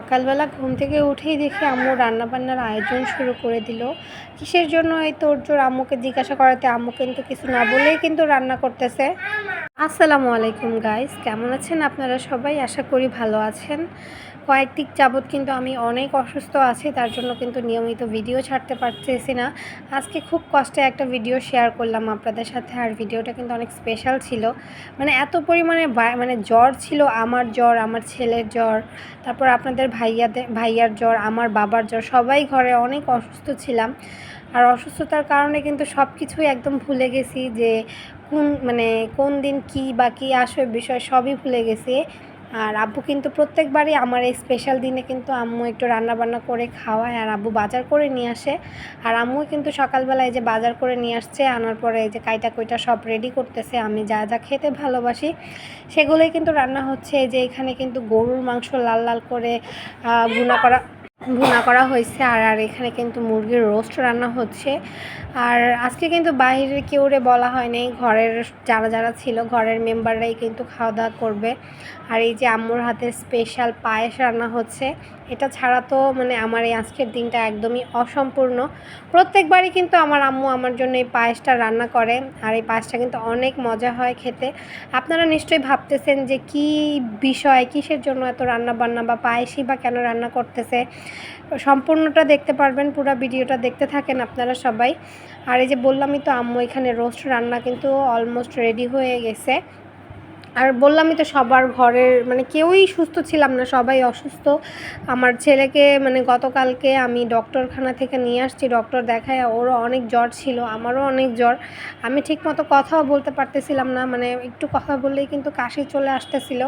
সকালবেলা ঘুম থেকে উঠেই দেখি আম্মু রান্নাবান্নার আয়োজন শুরু করে দিল। কিসের জন্য এই তোড়জোড় আম্মুকে জিজ্ঞাসা করাতে আম্মু কিন্তু কিছু না বলেই কিন্তু রান্না করতেছে। আসসালামু আলাইকুম গাইস, কেমন আছেন আপনারা সবাই? আশা করি ভালো আছেন। কয়েকদিন যাবৎ কিন্তু আমি অনেক অসুস্থ আছি, তার জন্য কিন্তু নিয়মিত ভিডিও ছাড়তে পারতেছি না। আজকে খুব কষ্টে একটা ভিডিও শেয়ার করলাম আপনাদের সাথে, আর ভিডিওটা কিন্তু অনেক স্পেশাল ছিল। মানে এত পরিমাণে মানে জ্বর ছিল, আমার জ্বর, আমার ছেলের জ্বর, তারপর আপনাদের ভাইয়ার জ্বর, আমার বাবার জ্বর, সবাই ঘরে অনেক অসুস্থ ছিলাম। আর অসুস্থতার কারণে কিন্তু সব কিছুই একদম ভুলে গেছি যে কোন দিন কী বা কী আসবে বিষয় সবই ভুলে গেছি। আর আব্বু কিন্তু প্রত্যেকবারই আমার এই স্পেশাল দিনে কিন্তু আম্মু একটু রান্নাবান্না করে খাওয়ায়, আর আব্বু বাজার করে নিয়ে আসে। আর আম্মু কিন্তু সকালবেলায় যে বাজার করে নিয়ে আসছে, আনার পরে এই যে কাইটা কুইটা সব রেডি করতেছে। আমি যা যা খেতে ভালোবাসি সেগুলোই কিন্তু রান্না হচ্ছে। এই যে এখানে কিন্তু গরুর মাংস লাল লাল করে ভুনা করা হয়েছে, আর এখানে কিন্তু মুরগির রোস্ট রান্না হচ্ছে। আর আজকে কিন্তু বাইরের কেউরে বলা হয় নাই, ঘরের যারা ছিল ঘরের মেম্বাররাই কিন্তু খাওয়া দাওয়া করবে। আর এই যে আম্মুর হাতের স্পেশাল পায়েস রান্না হচ্ছে, এটা ছাড়া তো আমার এই আজকের দিনটা একদমই অসম্পূর্ণ। প্রত্যেকবারই কিন্তু আমার আম্মু আমার জন্য এই পায়েসটা রান্না করে, আর এই পায়েসটা কিন্তু অনেক মজা হয় খেতে। আপনারা নিশ্চয়ই ভাবতেছেন যে কী বিষয়, কিসের জন্য এত রান্না বান্না বা পায়েসই বা কেন রান্না করতেছে। সম্পূর্ণটা দেখতে পারবেন, পুরো ভিডিওটা দেখতে থাকেন আপনারা সবাই। আর এই যে বললামই তো, আম্মু এখানে রোস্ট রান্না কিন্তু অলমোস্ট রেডি হয়ে গেছে। আর বললামই তো, সবার ঘরের কেউই সুস্থ ছিলাম না, সবাই অসুস্থ। আমার ছেলেকে গতকালকে আমি ডক্টরখানা থেকে নিয়ে আসছি, ডক্টর দেখায়, ওরও অনেক জ্বর ছিল, আমারও অনেক জ্বর। আমি ঠিকমতো কথাও বলতে পারতেছিলাম না, একটু কথা বললেই কিন্তু কাশি চলে আসতেছিল।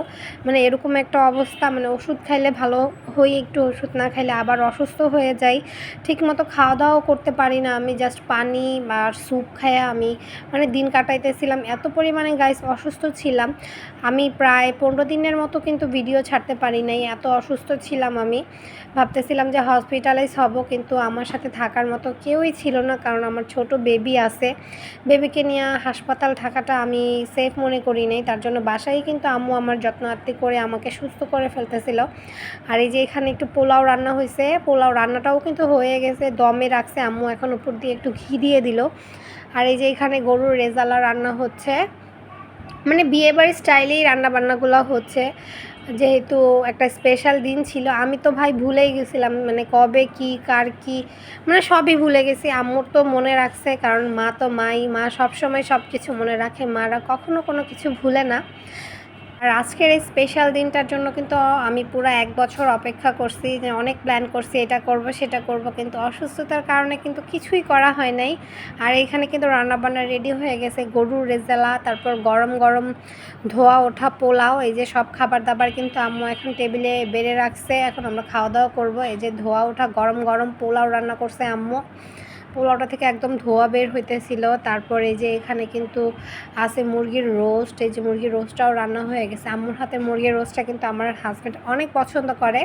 এরকম একটা অবস্থা, ওষুধ খাইলে ভালো হই, একটু ওষুধ না খাইলে আবার অসুস্থ হয়ে যাই। ঠিকমতো খাওয়া দাওয়াও করতে পারি না, আমি জাস্ট পানি আর স্যুপ খাইয়া আমি দিন কাটাইতেছিলাম। এত পরিমাণে গাইস অসুস্থ ছিলাম, আমি প্রায় 15 দিনের মতো কিন্তু ভিডিও ছাড়তে পারি নাই, এত অসুস্থ ছিলাম। আমি ভাবতেছিলাম যে হসপিটালাইজ হব, কিন্তু আমার সাথে থাকার মতো কেউই ছিল না, কারণ আমার ছোট বেবি আছে। বেবিকে নিয়ে হাসপাতাল থাকাটা আমি সেফ মনে করি নাই, তার জন্য বাসায় কিন্তু আম্মু আমার যত্ন আত্তি করে আমাকে সুস্থ করে ফেলতেছিল। আর এই যে এখানে একটু পোলাও রান্না হয়েছে, পোলাও রান্নাটাও কিন্তু হয়ে গেছে, দমে রাখছে আম্মু, এখন উপর দিয়ে একটু ঘি দিয়ে দিল। আর এই যে এখানে গরুর রেজালা রান্না হচ্ছে, বিয়েবাড়ির স্টাইলেই রান্নাবান্নাগুলো হচ্ছে, যেহেতু একটা স্পেশাল দিন ছিল। আমি তো ভাই ভুলেই গেছিলাম, কবে কি কার কি সবই ভুলে গেছি। আম্মুর তো মনে রাখছে, কারণ মা তো মা সবসময় সব কিছু মনে রাখে, মারা কখনো কোনো কিছু ভুলে না। আর আজকের এই স্পেশাল দিনটার জন্য কিন্তু আমি পুরো 1 বছর অপেক্ষা করছি, যে অনেক প্ল্যান করছি, এটা করব সেটা করব, কিন্তু অসুস্থতার কারণে কিন্তু কিছুই করা হয় নাই। আর এখানে কিন্তু রান্নাবান্না রেডি হয়ে গেছে, গরুর রেজালা, তারপর গরম গরম ধোয়া ওঠা পোলাও, এই যে সব খাবার দাবার কিন্তু আম্মু এখন টেবিলে বেড়ে রাখছে, এখন আমরা খাওয়া দাওয়া করব। এই যে ধোয়া ওঠা গরম গরম পোলাও রান্না করছে আম্মু, পোলাওটা থেকে একদম ধোয়া বের হইতেছিল। তারপর এই যে এখানে কিন্তু আছে মুরগির রোস্ট, এই যে মুরগির রোস্টটাও রান্না হয়ে গেছে। আম্মুর হাতে মুরগির রোস্টটা কিন্তু আমার হাজব্যান্ড অনেক পছন্দ করে,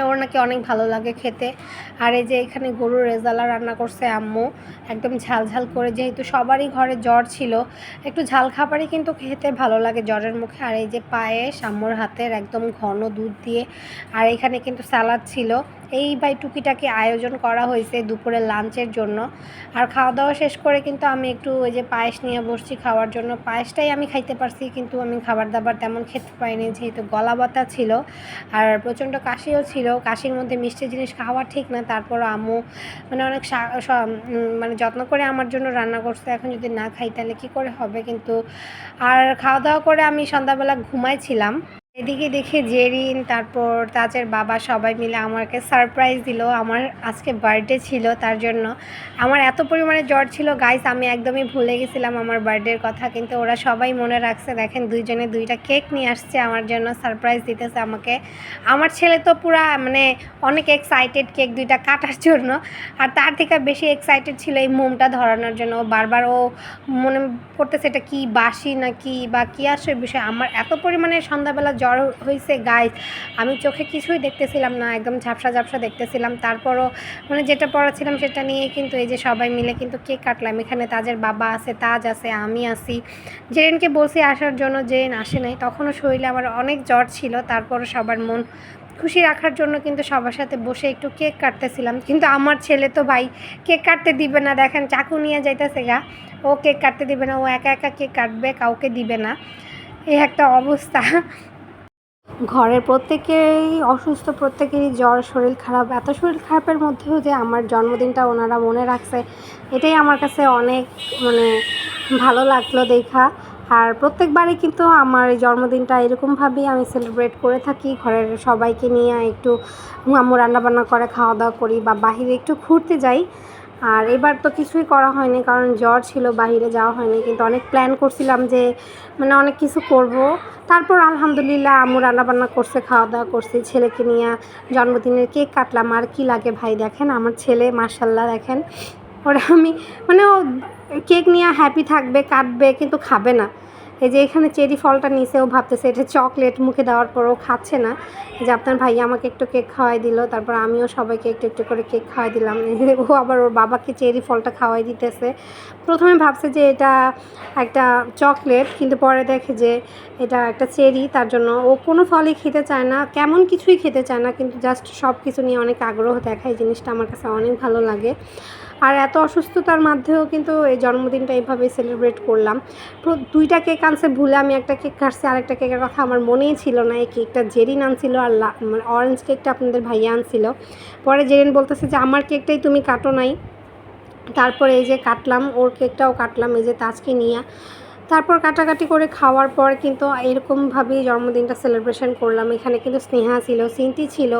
ওর নাকি অনেক ভালো লাগে খেতে। আর এই যে এখানে গরুর রেজালা রান্না করছে আম্মু, একদম ঝাল ঝাল করে, যেহেতু সবারই ঘরে জ্বর ছিল, একটু ঝাল খাবারই কিন্তু খেতে ভালো লাগে জ্বরের মুখে। আর এই যে পায়েস আম্মুর হাতের, একদম ঘন দুধ দিয়ে। আর এখানে কিন্তু স্যালাড ছিল। এই টুকিটাকি আয়োজন করা হয়েছে দুপুরের লাঞ্চের জন্য। আর খাওয়া দাওয়া শেষ করে কিন্তু আমি একটু ওই যে পায়েস নিয়ে বসছি খাওয়ার জন্য। পায়েসটাই আমি খাইতে পারছি, কিন্তু আমি খাবার দাবার তেমন খেতে পারিনি, যেহেতু গলা ব্যথা ছিল আর প্রচণ্ড কাশিও ছিল। কাশির মধ্যে মিষ্টি জিনিস খাওয়া ঠিক না, তারপরও আম্মু অনেক যত্ন করে আমার জন্য রান্না করছে, এখন যদি না খাই তাহলে কী করে হবে। কিন্তু আর খাওয়া দাওয়া করে আমি সন্ধ্যাবেলা ঘুমাইছিলাম। এদিকে দেখি জেরিন, তারপর তাজের বাবা সবাই মিলে আমাকে সারপ্রাইজ দিল। আমার আজকে বার্থডে ছিল, তার জন্য আমার এত পরিমাণে জ্বর ছিল গাইস, আমি একদমই ভুলে গেছিলাম আমার বার্থডের কথা, কিন্তু ওরা সবাই মনে রাখছে। দেখেন, দুইজনে দুইটা কেক নিয়ে আসছে আমার জন্য, সারপ্রাইজ দিতেছে আমাকে। আমার ছেলে তো পুরা অনেক এক্সাইটেড কেক দুইটা কাটার জন্য, আর তার থেকে বেশি এক্সাইটেড ছিল এই মোমটা ধরানোর জন্য। বারবার ও মনে করতেছে এটা কি বাসি না কি বা কী আসে বিষয়। আমার এত পরিমাণে সন্ধ্যাবেলা জ্বর হয়েছে গাইস, আমি চোখে কিছুই দেখতেছিলাম না, একদম ঝাপসা ঝাপসা দেখতেছিলাম। তারপরও যেটা পড়াছিলাম সেটা নিয়ে কিন্তু এই যে সবাই মিলে কিন্তু কেক কাটলাম। এখানে তাজের বাবা আছে, তাজ আছে, আমি আছি। জেরিনকে বলছি আসার জন্য, জেরিন আসে নাই, তখনও শরীরে আমার অনেক জ্বর ছিল, তারপরও সবার মন খুশি রাখার জন্য কিন্তু সবার সাথে বসে একটু কেক কাটতেছিলাম, কিন্তু আমার ছেলে তো ভাই কেক কাটতে দিবে না। দেখেন চাকু নিয়ে যাইতেছে গা, ও কেক কাটতে দিবে না, ও একা একা কেক কাটবে, কাউকে দিবে না, এই একটা অবস্থা। ঘরের প্রত্যেকেই অসুস্থ, প্রত্যেকেরই জ্বর, শরীর খারাপ। এত শরীর খারাপের মধ্যেও যে আমার জন্মদিনটা ওনারা মনে রাখছে, এটাই আমার কাছে অনেক মানে ভালো লাগলো দেখা। আর প্রত্যেকবারই কিন্তু আমার এই জন্মদিনটা এরকমভাবেই আমি সেলিব্রেট করে থাকি, ঘরের সবাইকে নিয়ে একটু আম্মু রান্নাবান্না করে খাওয়া দাওয়া করি বা বাহিরে একটু ঘুরতে যাই। আর এবার তো কিছুই করা হয়নি, কারণ জ্বর ছিল, বাহিরে যাওয়া হয়নি, কিন্তু অনেক প্ল্যান করছিলাম যে মানে অনেক কিছু করব। তারপর আলহামদুলিল্লাহ আম্মু রান্নাবান্না করছে, খাওয়া দাওয়া করছি, ছেলেকে নিয়ে জন্মদিনের কেক কাটলাম। আর কি লাগে ভাই, দেখেন আমার ছেলে মাশাল্লাহ, দেখেন ওরা আমি মানে ও কেক নিয়ে হ্যাপি থাকবে, কাটবে, কিন্তু খাবে না। এই যে এখানে চেরি ফলটা নিছে, ও ভাবতেছে এটা চকলেট, মুখে দেওয়ার পরও খাচ্ছে না। এই যে আপনার ভাইয়া আমাকে একটু কেক খাওয়াই দিল, তারপর আমিও সবাইকে একটু একটু করে কেক খাওয়াই দিলাম। ও আবার ওর বাবাকে চেরি ফলটা খাওয়াই দিতেছে। প্রথমে ভাবছে যে এটা একটা চকলেট, কিন্তু পরে দেখে যে এটা একটা চেরি। তার জন্য ও কোনো ফলই খেতে চায় না, কেমন কিছুই খেতে চায় না, কিন্তু জাস্ট সব কিছু নিয়ে অনেক আগ্রহ দেখায়। জিনিসটা আমার কাছে অনেক ভালো লাগে। আর এত অসুস্থতার মধ্যেও কিন্তু এই জন্মদিনটা এইভাবেই সেলিব্রেট করলাম। দুইটা কেক আনছে, ভুলে আমি একটা কেক কাটছি, আরেকটা কেকের কথা আমার মনেই ছিল না। এই কেকটা জেরিন আনছিল, আর মানে অরেঞ্জ কেকটা আপনাদের ভাইয়া আনছিল। পরে জেরিন বলতেছে যে আমার কেকটাই তুমি কাটো নাই। তারপরে এই যে কাটলাম, ওর কেকটাও কাটলাম এই যে তাজকে নিয়ে। তারপর কাটাকাটি করে খাওয়ার পর কিন্তু এরকমভাবেই জন্মদিনটা সেলিব্রেশন করলাম। এখানে কিন্তু স্নেহা ছিল, সিনটি ছিল,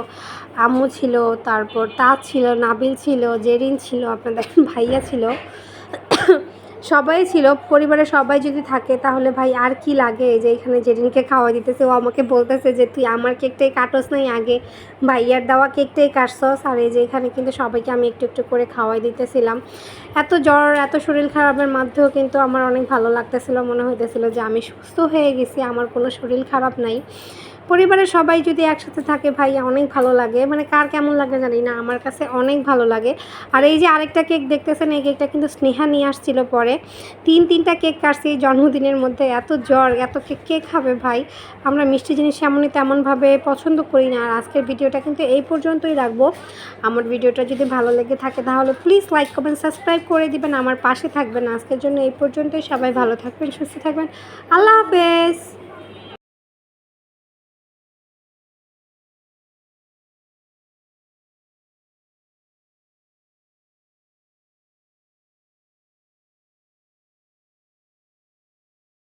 আম্মু ছিল, তারপর তাজ ছিল, নাবিল ছিল, জেরিন ছিল, আপনাদের ভাইয়া ছিল, সবাই ছিল। পরিবারের সবাই যদি থাকে তাহলে ভাই আর কি লাগে। এই যে এখানে জেরিনকে খাওয়া দিতেছে, ও আমাকে বলতেছে যে তুই আমার কেকটাই কাটস নাই আগে, ভাইয়ার দেওয়া কেকটাই কাটছস। আর এই যে এখানে কিন্তু সবাইকে আমি একটু একটু করে খাওয়াই দিতেছিলাম। এত জ্বর, এত শরীর খারাপের মধ্যেও কিন্তু আমার অনেক ভালো লাগতেছিল, মনে হইতেছিল যে আমি সুস্থ হয়ে গেছি, আমার কোনো শরীর খারাপ নাই। পরিবারের সবাই যদি একসাথে থাকে ভাই অনেক ভালো লাগে, মানে কার কেমন লাগে জানি না, আমার কাছে অনেক ভালো লাগে। আর এই যে আরেকটা কেক দেখতেছেন, এই কেকটা কিন্তু স্নেহা নিয়ে আসছিল। পরে তিনটা কেক কাটছি এই জন্মদিনের মধ্যে। এত জ্বর, এত কেক কে খাবে ভাই। আমরা মিষ্টি জিনিস এমনই তেমনভাবে পছন্দ করি না। আর আজকের ভিডিওটা কিন্তু এই পর্যন্তই রাখবো। আমার ভিডিওটা যদি ভালো লেগে থাকে তাহলে প্লিজ লাইক, কমেন্ট, সাবস্ক্রাইব করে দিবেন, আমার পাশে থাকবেন। আজকের জন্য এই পর্যন্তই। সবাই ভালো থাকবেন, সুস্থ থাকবেন। আল্লাহ হাফেজ।